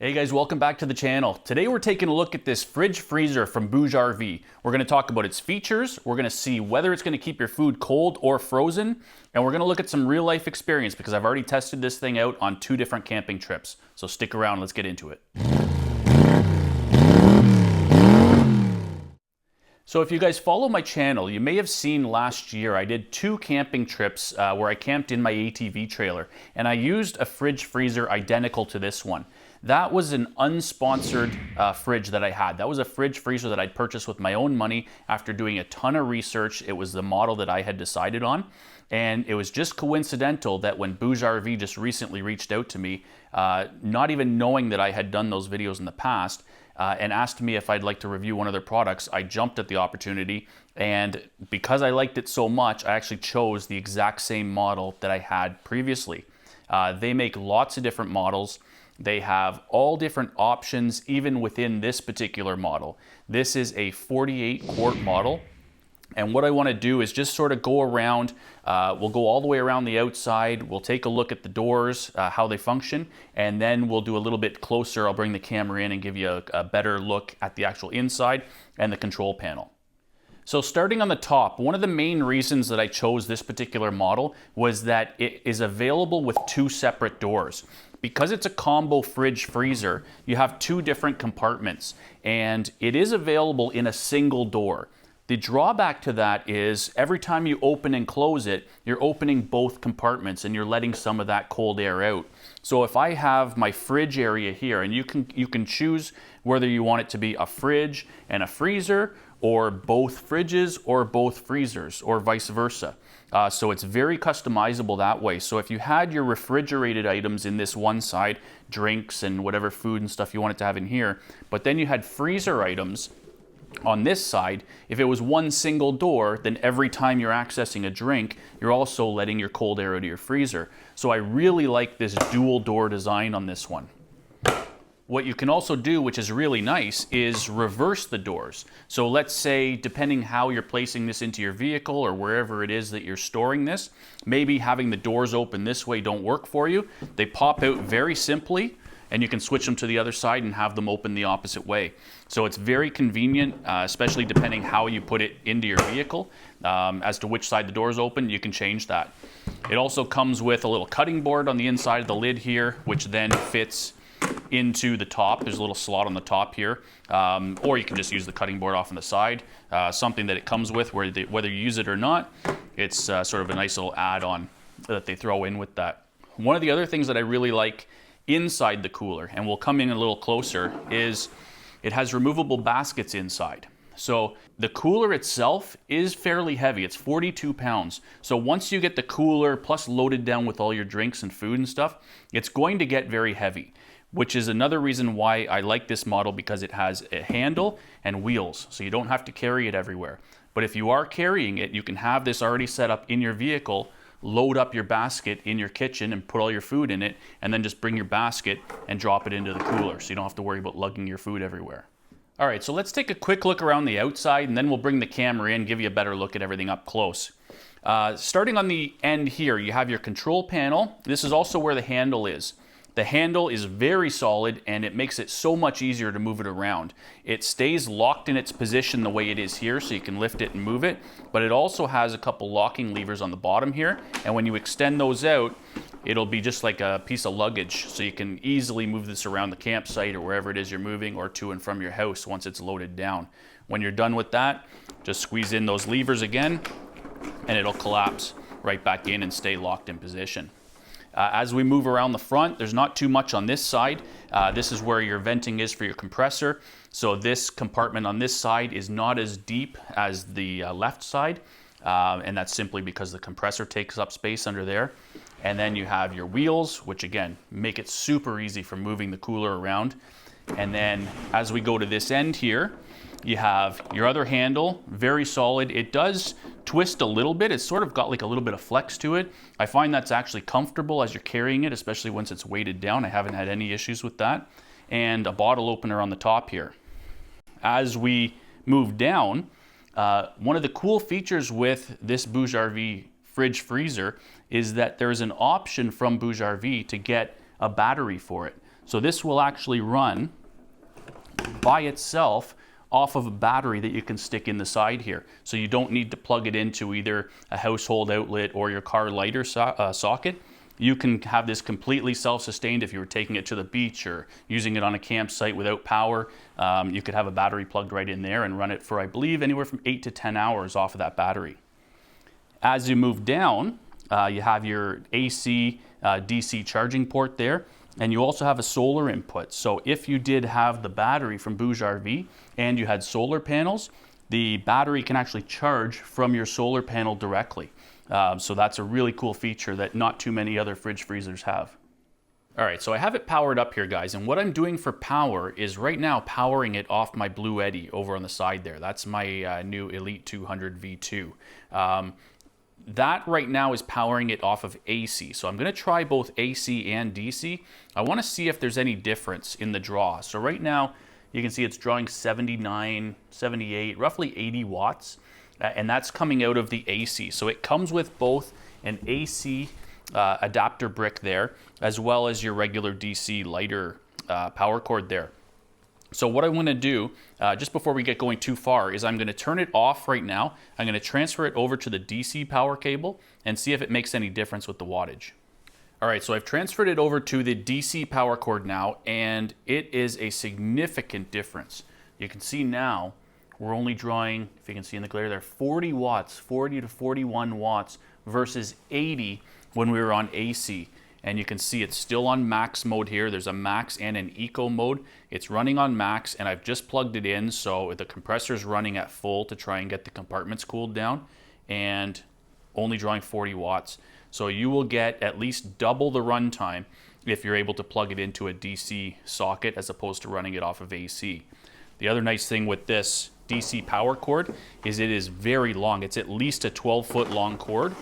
Hey guys, welcome back to the channel. Today we're taking a look at this fridge freezer from BougeRV. We're going to talk about its features, we're going to see whether it's going to keep your food cold or frozen, and we're going to look at some real life experience because I've already tested this thing out on 2 different camping trips. So stick around, let's get into it. So if you guys follow my channel, you may have seen last year I did 2 camping trips where I camped in my ATV trailer, and I used a fridge freezer identical to this one. That was an unsponsored fridge that I had. That was a fridge freezer that I'd purchased with my own money after doing a ton of research. It was the model that I had decided on. And it was just coincidental that when BougeRV just recently reached out to me, not even knowing that I had done those videos in the past, and asked me if I'd like to review one of their products, I jumped at the opportunity. And because I liked it so much, I actually chose the exact same model that I had previously. They make lots of different models. They have all different options, even within this particular model. This is a 48 quart model. And what I want to do is just sort of go around, we'll go all the way around the outside, we'll take a look at the doors, how they function, and then we'll do a little bit closer. I'll bring the camera in and give you a better look at the actual inside and the control panel. So starting on the top, one of the main reasons that I chose this particular model was that it is available with 2 separate doors. Because it's a combo fridge freezer, you have 2 different compartments, and it is available in a single door. The drawback to that is every time you open and close it, you're opening both compartments and you're letting some of that cold air out. So if I have my fridge area here, and you can choose whether you want it to be a fridge and a freezer, or both fridges or both freezers, or vice versa. So it's very customizable that way. So if you had your refrigerated items in this one side, drinks and whatever food and stuff you wanted to have in here, but then you had freezer items on this side, if it was one single door, then every time you're accessing a drink, you're also letting your cold air out of your freezer. So I really like this dual door design on this one. What you can also do, which is really nice, is reverse the doors. So let's say, depending how you're placing this into your vehicle or wherever it is that you're storing this, maybe having the doors open this way don't work for you. They pop out very simply, and you can switch them to the other side and have them open the opposite way. So it's very convenient, especially depending how you put it into your vehicle. As to which side the doors open, you can change that. It also comes with a little cutting board on the inside of the lid here, which then fits into the top. There's a little slot on the top here, or you can just use the cutting board off on the side. Something that it comes with, whether you use it or not, it's sort of a nice little add-on that they throw in with that. One of the other things that I really like inside the cooler, and we'll come in a little closer, is it has removable baskets inside. So the cooler itself is fairly heavy. It's 42 pounds. So once you get the cooler plus loaded down with all your drinks and food and stuff, it's going to get very heavy, which is another reason why I like this model, because it has a handle and wheels, so you don't have to carry it everywhere. But if you are carrying it, you can have this already set up in your vehicle, load up your basket in your kitchen and put all your food in it, and then just bring your basket and drop it into the cooler, so you don't have to worry about lugging your food everywhere. All right, so let's take a quick look around the outside, and then we'll bring the camera in, give you a better look at everything up close. Starting on the end here, you have your control panel. This is also where the handle is. The handle is very solid, and it makes it so much easier to move it around. It stays locked in its position the way it is here, so you can lift it and move it, but it also has a couple locking levers on the bottom here, and when you extend those out, it'll be just like a piece of luggage, so you can easily move this around the campsite or wherever it is you're moving, or to and from your house once it's loaded down. When you're done with that, just squeeze in those levers again, and it'll collapse right back in and stay locked in position. As we move around the front, there's not too much on this side. This is where your venting is for your compressor. So this compartment on this side is not as deep as the left side, and that's simply because the compressor takes up space under there. And then you have your wheels, which again, make it super easy for moving the cooler around. And then as we go to this end here, you have your other handle, very solid. It does twist a little bit. It's sort of got like a little bit of flex to it. I find that's actually comfortable as you're carrying it, especially once it's weighted down. I haven't had any issues with that. And a bottle opener on the top here. As we move down, one of the cool features with this BougeRV fridge freezer is that there's an option from BougeRV to get a battery for it. So this will actually run by itself off of a battery that you can stick in the side here. So you don't need to plug it into either a household outlet or your car lighter socket. You can have this completely self-sustained if you were taking it to the beach or using it on a campsite without power. You could have a battery plugged right in there and run it for, I believe, anywhere from 8 to 10 hours off of that battery. As you move down, you have your AC, DC charging port there. And you also have a solar input. So if you did have the battery from BougeRV and you had solar panels, the battery can actually charge from your solar panel directly. So that's a really cool feature that not too many other fridge freezers have. All right, so I have it powered up here, guys. And what I'm doing for power is right now powering it off my Blue Eddy over on the side there. That's my new Elite 200 V2. That right now is powering it off of AC. So I'm gonna try both AC and DC. I wanna see if there's any difference in the draw. So right now, you can see it's drawing 79, 78, roughly 80 watts. And that's coming out of the AC. So it comes with both an AC adapter brick there, as well as your regular DC lighter power cord there. So what I want to do, just before we get going too far, is I'm going to turn it off right now. I'm going to transfer it over to the DC power cable and see if it makes any difference with the wattage. All right, so I've transferred it over to the DC power cord now, and it is a significant difference. You can see now we're only drawing, if you can see in the glare there, 40 watts, 40 to 41 watts versus 80 when we were on AC. And you can see it's still on max mode here. There's a max and an eco mode. It's running on max, and I've just plugged it in, so the compressor's running at full to try and get the compartments cooled down, and only drawing 40 watts. So you will get at least double the runtime if you're able to plug it into a DC socket as opposed to running it off of AC. The other nice thing with this DC power cord is it is very long. It's at least a 12-foot long cord.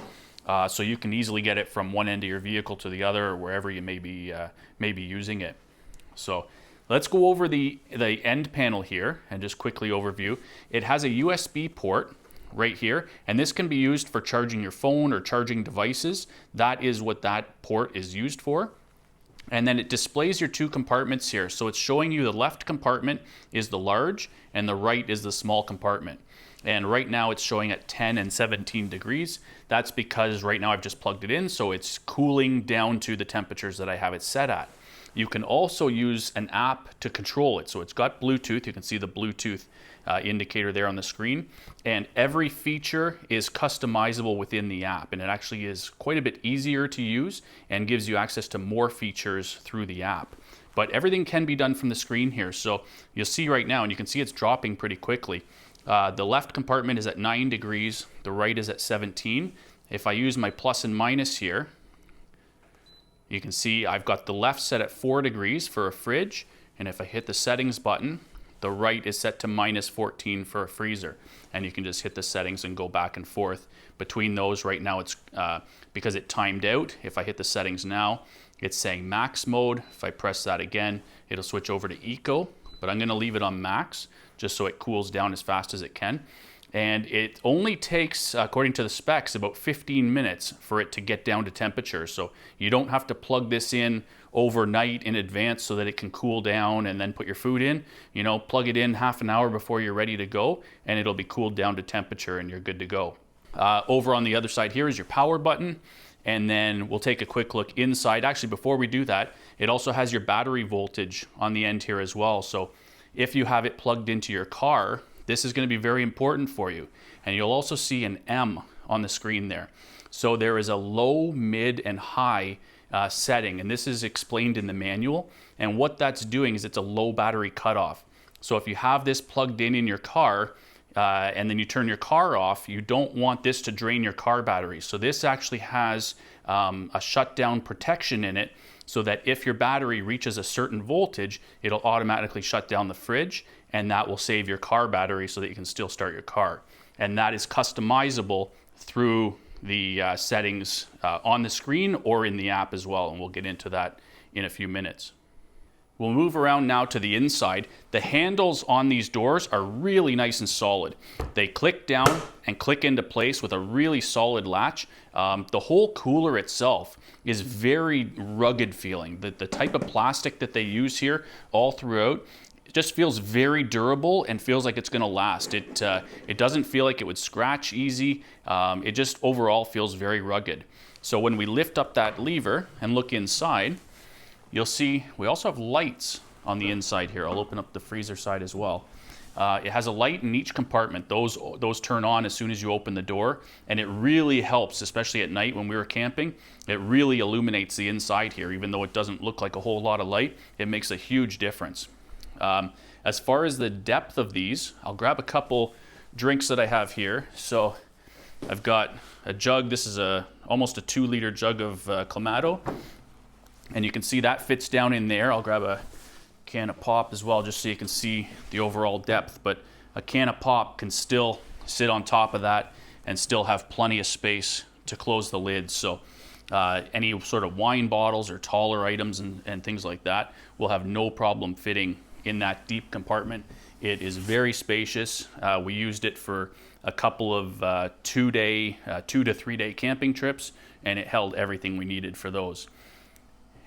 So you can easily get it from one end of your vehicle to the other, or wherever you may be using it. So let's go over the end panel here and just quickly overview. It has a USB port right here, and this can be used for charging your phone or charging devices. That is what that port is used for. And then it displays your two compartments here. So it's showing you the left compartment is the large and the right is the small compartment. And right now it's showing at 10 and 17 degrees. That's because right now I've just plugged it in, so it's cooling down to the temperatures that I have it set at. You can also use an app to control it. So it's got Bluetooth. You can see the Bluetooth indicator there on the screen. And every feature is customizable within the app. And it actually is quite a bit easier to use and gives you access to more features through the app. But everything can be done from the screen here. So you'll see right now, and you can see it's dropping pretty quickly. The left compartment is at 9 degrees. The right is at 17. If I use my plus and minus here, you can see I've got the left set at 4 degrees for a fridge, and if I hit the settings button, the right is set to minus 14 for a freezer. And you can just hit the settings and go back and forth between those. Right now it's, because it timed out, if I hit the settings now, it's saying max mode. If I press that again, it'll switch over to eco, but I'm gonna leave it on max just so it cools down as fast as it can. And it only takes, according to the specs, about 15 minutes for it to get down to temperature. So you don't have to plug this in overnight in advance so that it can cool down and then put your food in. You know, plug it in half an hour before you're ready to go, and it'll be cooled down to temperature and you're good to go. Over on the other side here is your power button. And then we'll take a quick look inside. Actually, before we do that, it also has your battery voltage on the end here as well. So if you have it plugged into your car, this is going to be very important for you. And you'll also see an M on the screen there. So there is a low, mid, and high setting, and this is explained in the manual. And what that's doing is it's a low battery cutoff. So if you have this plugged in your car, and then you turn your car off, you don't want this to drain your car battery. So this actually has a shutdown protection in it, so that if your battery reaches a certain voltage, it'll automatically shut down the fridge, and that will save your car battery so that you can still start your car. And that is customizable through the settings on the screen or in the app as well, and we'll get into that in a few minutes. We'll move around now to the inside. The handles on these doors are really nice and solid. They click down and click into place with a really solid latch. The whole cooler itself is very rugged feeling. The type of plastic that they use here all throughout, it just feels very durable and feels like it's gonna last. It doesn't feel like it would scratch easy. It just overall feels very rugged. So when we lift up that lever and look inside, you'll see we also have lights on the inside here. I'll open up the freezer side as well. It has a light in each compartment. Those turn on as soon as you open the door, and it really helps, especially at night when we were camping. It really illuminates the inside here. Even though it doesn't look like a whole lot of light, it makes a huge difference. As far as the depth of these, I'll grab a couple drinks that I have here. So I've got a jug. This is almost a 2-liter jug of Clamato. And you can see that fits down in there. I'll grab a can of pop as well, just so you can see the overall depth. But a can of pop can still sit on top of that and still have plenty of space to close the lid. So any sort of wine bottles or taller items and things like that will have no problem fitting in that deep compartment. It is very spacious. We used it for a couple of 2 to 3 day camping trips, and it held everything we needed for those.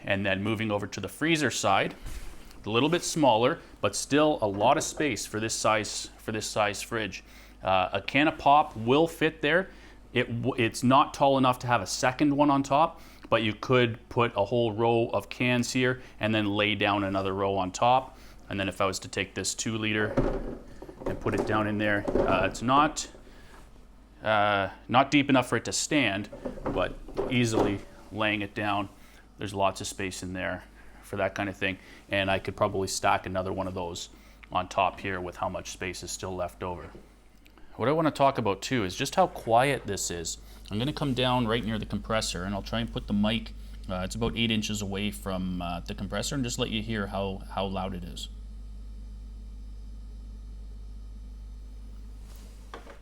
And then moving over to the freezer side, a little bit smaller, but still a lot of space for this size fridge. A can of pop will fit there. It's not tall enough to have a second one on top, but you could put a whole row of cans here and then lay down another row on top. And then if I was to take this 2-liter and put it down in there, it's not deep enough for it to stand, but easily laying it down. There's lots of space in there for that kind of thing. And I could probably stack another one of those on top here with how much space is still left over. What I want to talk about too is just how quiet this is. I'm going to come down right near the compressor, and I'll try and put the mic, it's about 8 inches away from the compressor, and just let you hear how loud it is.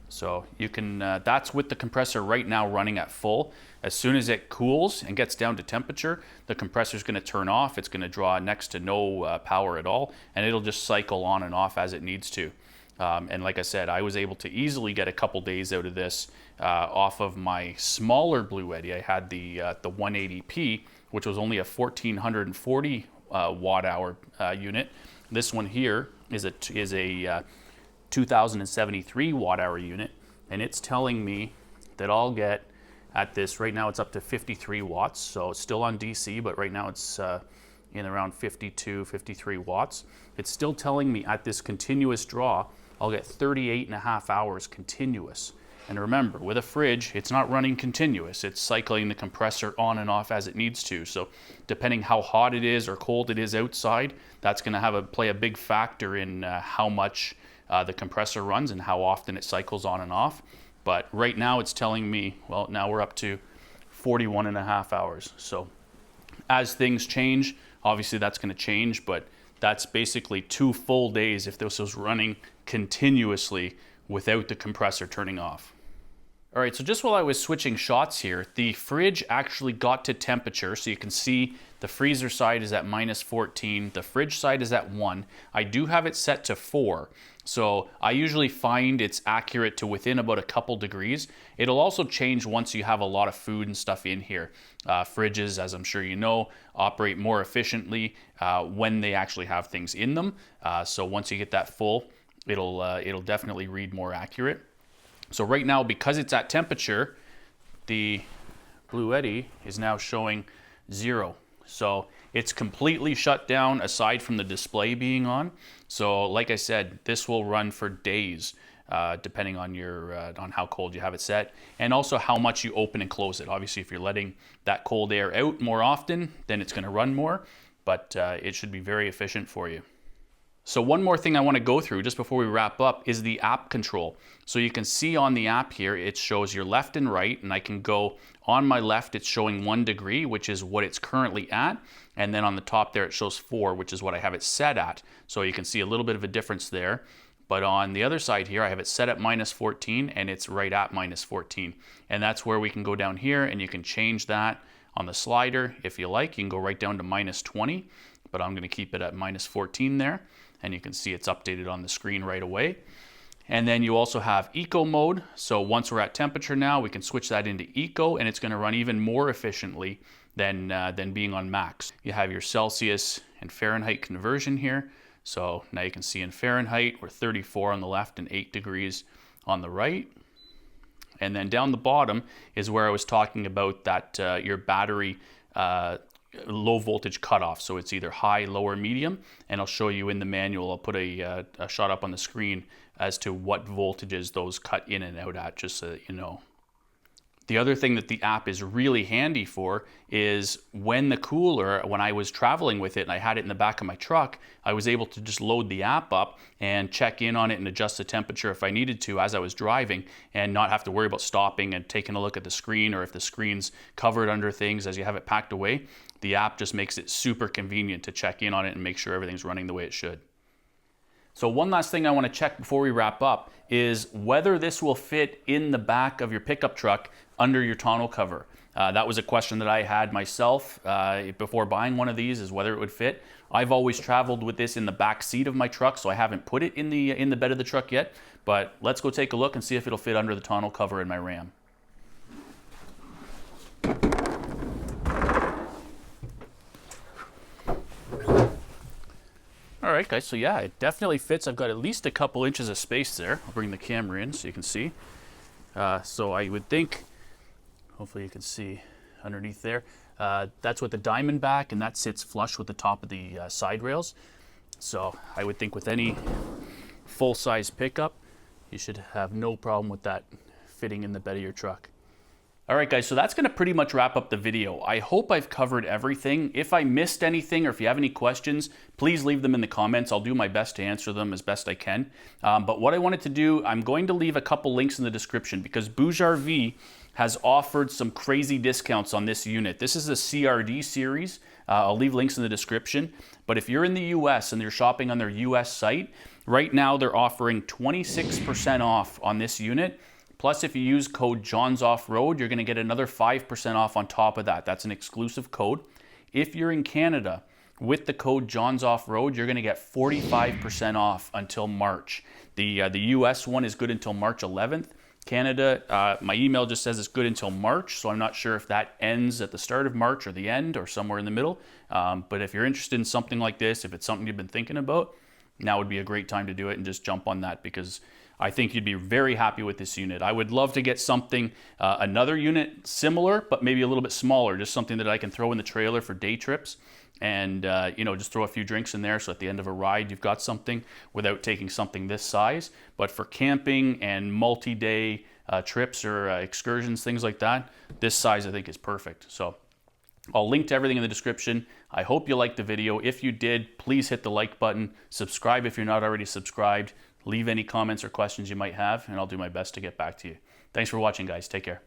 So you can, that's with the compressor right now running at full. As soon as it cools and gets down to temperature, the compressor is going to turn off. It's going to draw next to no power at all, and it'll just cycle on and off as it needs to. And like I said, I was able to easily get a couple days out of this off of my smaller BougeRV. I had the 180p, which was only a 1440 watt hour unit. This one here is a 2073 watt hour unit, and it's telling me that I'll get at this, right now it's up to 53 watts, so it's still on DC, but right now it's in around 52, 53 watts. It's still telling me at this continuous draw, I'll get 38.5 hours continuous. And remember, with a fridge, it's not running continuous. It's cycling the compressor on and off as it needs to. So depending how hot it is or cold it is outside, that's gonna play a big factor in how much the compressor runs and how often it cycles on and off. But right now it's telling me, well, now we're up to 41.5 hours. So as things change, obviously that's going to change, but that's basically 2 full days if this was running continuously without the compressor turning off. All right, so just while I was switching shots here, the fridge actually got to temperature. So you can see the freezer side is at -14, the fridge side is at 1. I do have it set to 4. So I usually find it's accurate to within about a couple degrees. It'll also change once you have a lot of food and stuff in here. Fridges, as I'm sure you know, operate more efficiently when they actually have things in them. So once you get that full, it'll definitely read more accurate. So right now, because it's at temperature, the BougeRV is now showing 0. So it's completely shut down aside from the display being on. So like I said, this will run for days, depending on on how cold you have it set, and also how much you open and close it. Obviously, if you're letting that cold air out more often, then it's going to run more, but it should be very efficient for you. So one more thing I want to go through just before we wrap up is the app control. So you can see on the app here, it shows your left and right, and I can go on my left, it's showing 1 degree, which is what it's currently at. And then on the top there, it shows 4, which is what I have it set at. So you can see a little bit of a difference there. But on the other side here, I have it set at -14, and it's right at -14. And that's where we can go down here and you can change that on the slider if you like. You can go right down to -20. but I'm going to keep it at -14 there, and you can see it's updated on the screen right away. And then you also have eco mode. So once we're at temperature now, we can switch that into eco, and it's going to run even more efficiently than being on max. You have your Celsius and Fahrenheit conversion here. So now you can see in Fahrenheit, we're 34 on the left and 8 degrees on the right. And then down the bottom is where I was talking about that your battery low voltage cutoff. So it's either high, low, or medium. And I'll show you in the manual, I'll put a shot up on the screen as to what voltages those cut in and out at, just so that you know. The other thing that the app is really handy for is when I was traveling with it and I had it in the back of my truck, I was able to just load the app up and check in on it and adjust the temperature if I needed to as I was driving, and not have to worry about stopping and taking a look at the screen, or if the screen's covered under things as you have it packed away. The app just makes it super convenient to check in on it and make sure everything's running the way it should. So one last thing I want to check before we wrap up is whether this will fit in the back of your pickup truck under your tonneau cover. That was a question that I had myself before buying one of these, is whether it would fit. I've always traveled with this in the back seat of my truck, so I haven't put it in the bed of the truck yet. But let's go take a look and see if it'll fit under the tonneau cover in my Ram. All right, guys, so yeah, it definitely fits. I've got at least a couple inches of space there. I'll bring the camera in so you can see. So I would think, hopefully you can see underneath there, that's with the diamond back, and that sits flush with the top of the side rails. So I would think with any full-size pickup, you should have no problem with that fitting in the bed of your truck. All right, guys, so that's going to pretty much wrap up the video. I hope I've covered everything. If I missed anything, or if you have any questions, please leave them in the comments. I'll do my best to answer them as best I can. But what I wanted to do, I'm going to leave a couple links in the description, because BougeRV has offered some crazy discounts on this unit. This is a CRD series. I'll leave links in the description. But if you're in the US and you're shopping on their US site, right now they're offering 26% off on this unit. Plus, if you use code JOHNSOFFROAD, you're going to get another 5% off on top of that. That's an exclusive code. If you're in Canada, with the code JOHNSOFFROAD, you're going to get 45% off until March. The US one is good until March 11th. Canada, my email just says it's good until March, so I'm not sure if that ends at the start of March or the end or somewhere in the middle. But if you're interested in something like this, if it's something you've been thinking about, now would be a great time to do it and just jump on that, because I think you'd be very happy with this unit. I would love to get something, another unit similar, but maybe a little bit smaller, just something that I can throw in the trailer for day trips, and just throw a few drinks in there, so at the end of a ride you've got something without taking something this size. But for camping and multi-day trips or excursions, things like that, this size I think is perfect. So I'll link to everything in the description. I hope you liked the video. If you did, please hit the like button. Subscribe if you're not already subscribed. Leave any comments or questions you might have, and I'll do my best to get back to you. Thanks for watching, guys. Take care.